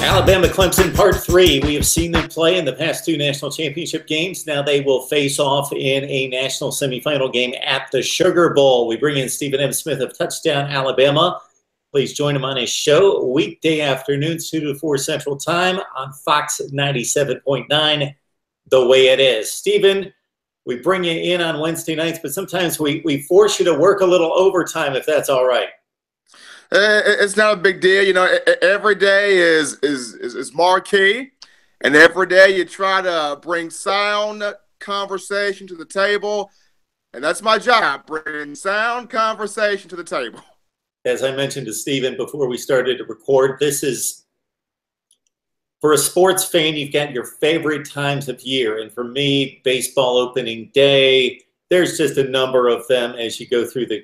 Alabama Clemson Part 3. We have seen them play in the past two national championship games. Now they will face off in a national semifinal game at the Sugar Bowl. We bring in Stephen M. Smith of Touchdown Alabama. Please join him on his show weekday afternoons, 2 to 4 Central Time on Fox 97.9, The Way It Is. Stephen, we bring you in on Wednesday nights, but sometimes we force you to work a little overtime if that's all right. It's not a big deal. You know, every day is marquee, and every day you try to bring sound conversation to the table, and that's my job, bringing sound conversation to the table. As I mentioned to Stephen before we started to record, this is, for a sports fan, you've got your favorite times of year. And for me, baseball opening day, there's just a number of them as you go through the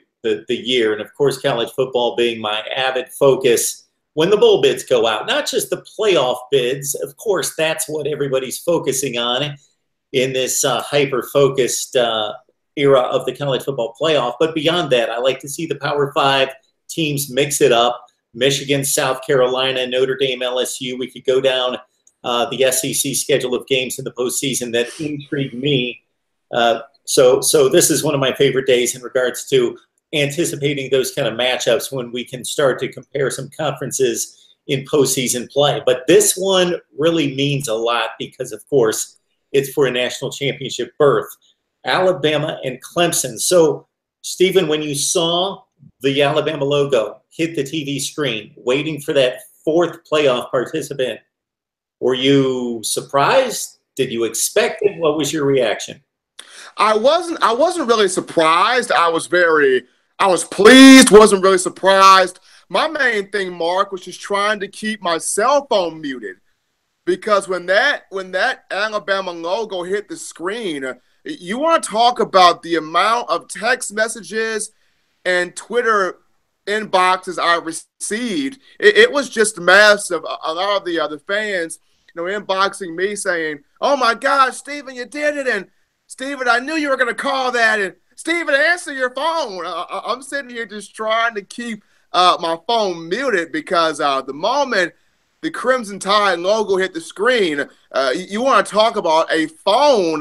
year. And of course, college football being my avid focus when the bowl bids go out, not just the playoff bids. Of course, that's what everybody's focusing on in this hyper-focused era of the college football playoff. But beyond that, I like to see the Power Five teams mix it up. Michigan, South Carolina, Notre Dame, LSU. We could go down the SEC schedule of games in the postseason that intrigue me. So this is one of my favorite days in regards to anticipating those kind of matchups when we can start to compare some conferences in postseason play. But this one really means a lot because, of course, it's for a national championship berth. Alabama and Clemson. So, Stephen, when you saw the Alabama logo hit the TV screen, waiting for that fourth playoff participant, were you surprised? Did you expect it? What was your reaction? I wasn't really surprised. I was pleased, wasn't really surprised. My main thing, Mark, was just trying to keep my cell phone muted, because when that Alabama logo hit the screen, you want to talk about the amount of text messages and Twitter inboxes I received. It was just massive. A lot of the other fans, inboxing me saying, "Oh my gosh, Stephen, you did it!" And Stephen, I knew you were going to call that. And Stephen, answer your phone. I'm sitting here just trying to keep my phone muted because the moment the Crimson Tide logo hit the screen, you want to talk about a phone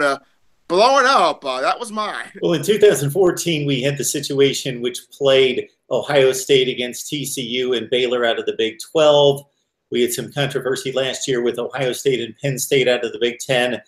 blowing up. That was mine. Well, in 2014, we had the situation which played Ohio State against TCU and Baylor out of the Big 12. We had some controversy last year with Ohio State and Penn State out of the Big 10.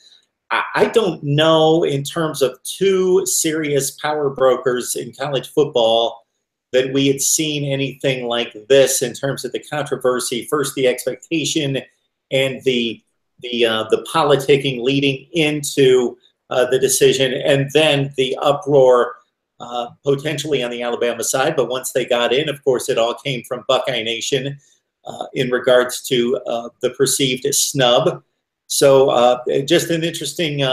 I don't know, in terms of two serious power brokers in college football, that we had seen anything like this in terms of the controversy. First, the expectation and the politicking leading into the decision, and then the uproar potentially on the Alabama side. But once they got in, of course, it all came from Buckeye Nation in regards to the perceived snub. So just an interesting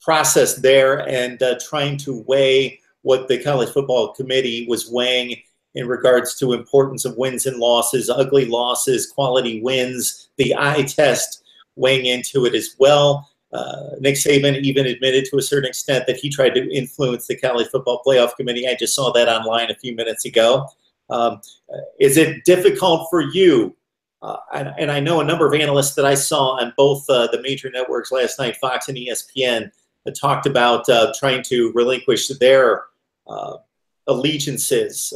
process there, and trying to weigh what the College Football Committee was weighing in regards to importance of wins and losses, ugly losses, quality wins, the eye test weighing into it as well. Nick Saban even admitted to a certain extent that he tried to influence the College Football Playoff Committee. I just saw that online a few minutes ago. Is it difficult for you? And I know a number of analysts that I saw on both the major networks last night, Fox and ESPN, that talked about trying to relinquish their allegiances.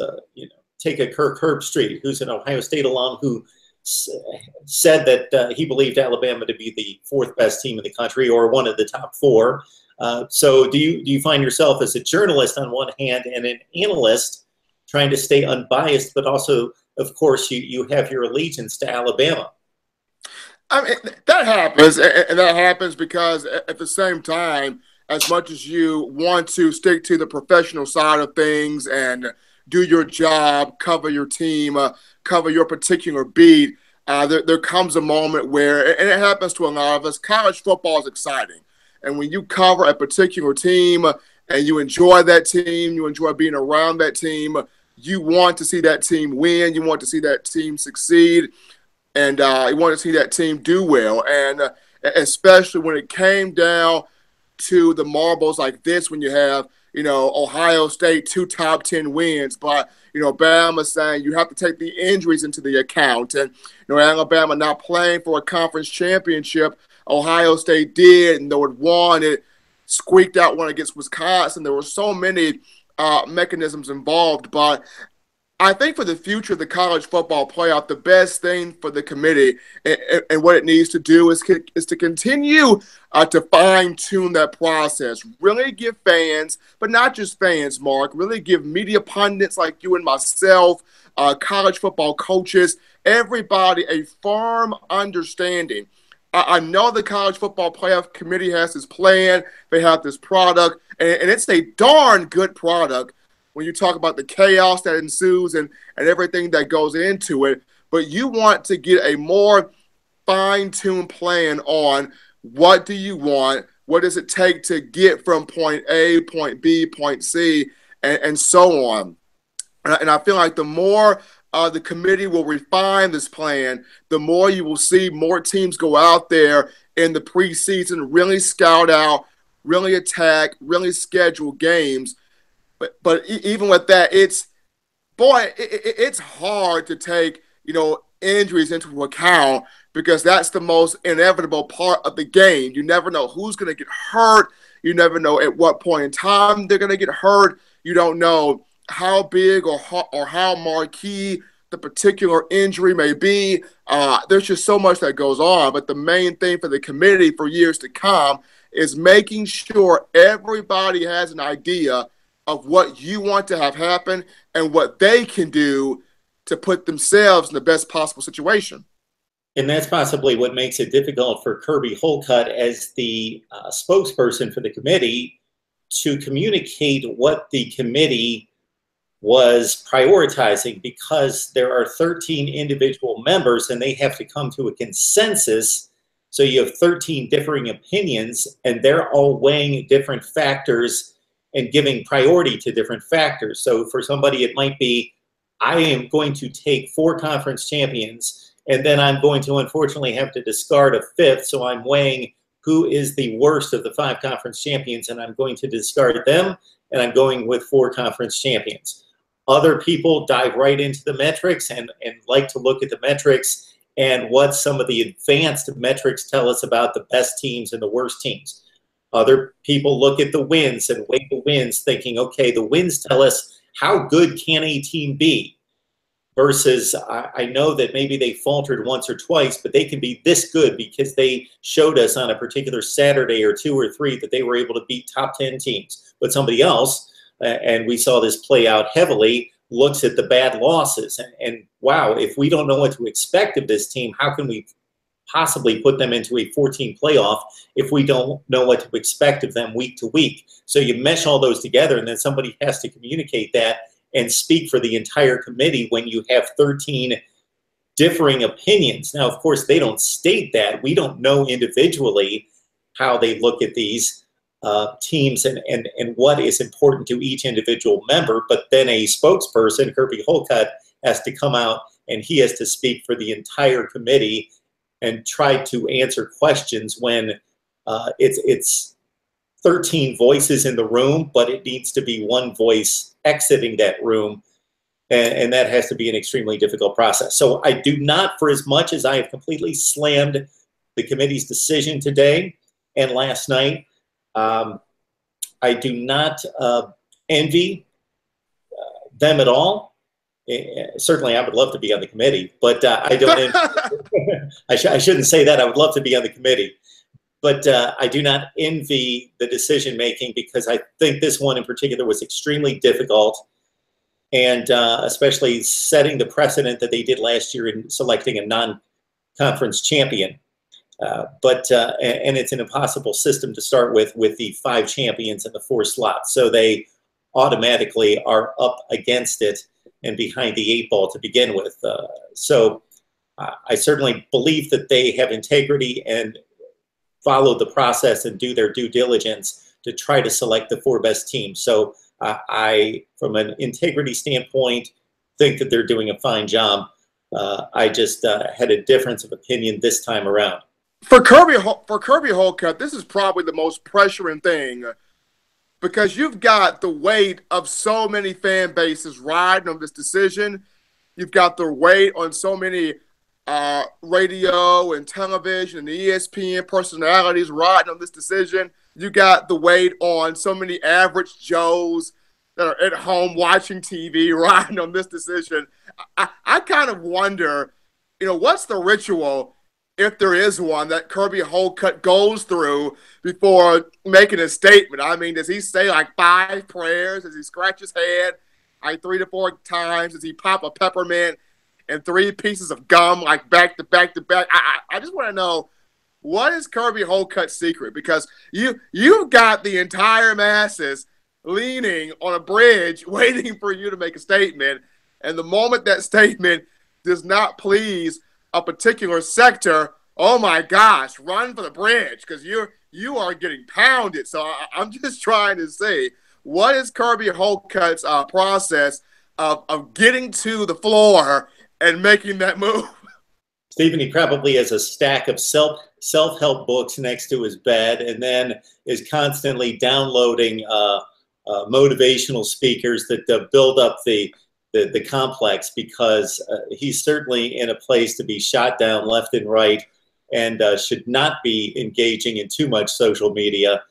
Take a Kirk Herbstreit, who's an Ohio State alum, who said that he believed Alabama to be the fourth best team in the country, or one of the top four. So do you find yourself as a journalist on one hand and an analyst trying to stay unbiased, but also, of course, you have your allegiance to Alabama? I mean, that happens, and that happens because at the same time, as much as you want to stick to the professional side of things and do your job, cover your team, cover your particular beat, there comes a moment where, and it happens to a lot of us, college football is exciting. And when you cover a particular team and you enjoy that team, you enjoy being around that team, you want to see that team win, you want to see that team succeed, and you want to see that team do well. And especially when it came down to the marbles like this, when you have Ohio State 2 top 10 wins, but Bama saying you have to take the injuries into the account, and Alabama not playing for a conference championship. Ohio State did, and though it won, it squeaked out one against Wisconsin. There were so many mechanisms involved, but I think for the future of the college football playoff, the best thing for the committee and what it needs to do is to continue to fine-tune that process. Really give fans, but not just fans, Mark, really give media pundits like you and myself, college football coaches, everybody a firm understanding. I know the College Football Playoff Committee has this plan. They have this product, and it's a darn good product when you talk about the chaos that ensues and everything that goes into it. But you want to get a more fine-tuned plan on what do you want, what does it take to get from point A, point B, point C, and so on. And I feel like the more the committee will refine this plan, the more you will see more teams go out there in the preseason, really scout out, really attack, really schedule games. But even with that, it's hard to take, injuries into account because that's the most inevitable part of the game. You never know who's going to get hurt. You never know at what point in time they're going to get hurt. You don't know how big or how marquee the particular injury may be. There's just so much that goes on. But the main thing for the committee for years to come is making sure everybody has an idea of what you want to have happen and what they can do to put themselves in the best possible situation. And that's possibly what makes it difficult for Kirby Holcutt as the spokesperson for the committee to communicate what the committee was prioritizing, because there are 13 individual members and they have to come to a consensus. So you have 13 differing opinions and they're all weighing different factors and giving priority to different factors. So for somebody, it might be, I am going to take 4 conference champions, and then I'm going to unfortunately have to discard a 5th. So I'm weighing who is the worst of the 5 conference champions, and I'm going to discard them, and I'm going with 4 conference champions. Other people dive right into the metrics and like to look at the metrics and what some of the advanced metrics tell us about the best teams and the worst teams. Other people look at the wins and weigh the wins, thinking, okay, the wins tell us how good can a team be, versus I know that maybe they faltered once or twice, but they can be this good because they showed us on a particular Saturday or 2 or 3 that they were able to beat top 10 teams. But somebody else, and we saw this play out heavily, looks at the bad losses. And wow, if we don't know what to expect of this team, how can we possibly put them into a 14 playoff if we don't know what to expect of them week to week? So you mesh all those together, and then somebody has to communicate that and speak for the entire committee when you have 13 differing opinions. Now, of course, they don't state that. We don't know individually how they look at these teams and what is important to each individual member, but then a spokesperson, Kirby Holcutt, has to come out and he has to speak for the entire committee and try to answer questions when it's 13 voices in the room, but it needs to be one voice exiting that room, and that has to be an extremely difficult process. So I do not, for as much as I have completely slammed the committee's decision today and last night, I do not envy them at all. Certainly, I would love to be on the committee, but I don't. I shouldn't say that. I would love to be on the committee, but I do not envy the decision making, because I think this one in particular was extremely difficult, and especially setting the precedent that they did last year in selecting a non-conference champion. And it's an impossible system to start with the 5 champions and the 4 slots, so they automatically are up against it and behind the 8 ball to begin with. So I certainly believe that they have integrity and follow the process and do their due diligence to try to select the 4 best teams. So I, from an integrity standpoint, think that they're doing a fine job. I just had a difference of opinion this time around. For Kirby Holcutt, this is probably the most pressuring thing because you've got the weight of so many fan bases riding on this decision. You've got the weight on so many radio and television and ESPN personalities riding on this decision. You got the weight on so many average Joes that are at home watching TV riding on this decision. I kind of wonder, what's the ritual, if there is one, that Kirby Hocutt goes through before making a statement? I mean, does he say like 5 prayers? Does he scratch his head like 3 to 4 times? Does he pop a peppermint and 3 pieces of gum like back to back to back? I just want to know, what is Kirby Hocutt's secret? Because you've got the entire masses leaning on a bridge waiting for you to make a statement. And the moment that statement does not please a particular sector, oh my gosh, run for the bridge, because you are getting pounded. So I'm just trying to say, what is Kirby Hocutt's process of getting to the floor and making that move? Stephen, he probably has a stack of self-help books next to his bed, and then is constantly downloading motivational speakers that build up the complex, because he's certainly in a place to be shot down left and right, and should not be engaging in too much social media.